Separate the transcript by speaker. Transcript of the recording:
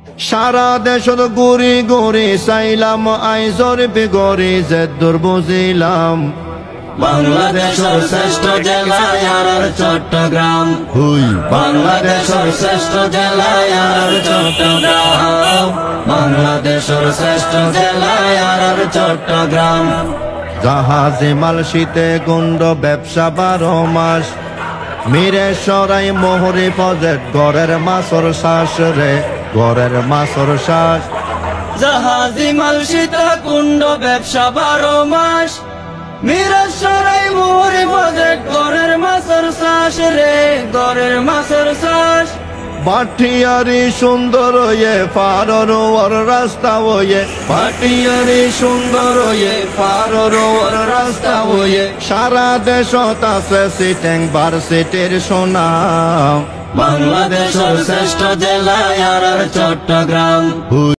Speaker 1: সারা দেশত ঘুরি ঘুরি চাইলাম আইজর বিগরি যে দূর বুঝিলাম
Speaker 2: বাংলাদেশের শ্রেষ্ঠ জেলা আর চট্টগ্রাম। বাংলাদেশের শ্রেষ্ঠ জেলা আর চট্টগ্রাম। বাংলাদেশের শ্রেষ্ঠ জেলা আর চট্টগ্রাম।
Speaker 1: জাহাজে মাল শীতে গুন্ড ব্যবসা 12 মাস মিরে সরাই মোহরি প্রজেক্ট গড়ের মাছর শ্বাস রে গড়ের মাছর শ্বাস।
Speaker 2: জাহাজি মাল সীতা কুণ্ড ব্যবসা 12 মাস মিরে সরাই মোহরি প্রজেক্ট গড়ের মাছর শ্বাস রে গড়ের মাছর শ্বাস।
Speaker 1: পাটিয়ারি সুন্দর হয়ে পারর ওর রাস্তা হয়ে পাটিয়ারি সুন্দর হয়ে পারর ওর রাস্তা হয়ে সারা দেশত আছে সিটিং ভার্সিটির সুনাম।
Speaker 2: বাংলাদেশের শ্রেষ্ঠ জেলা আর চট্টগ্রাম।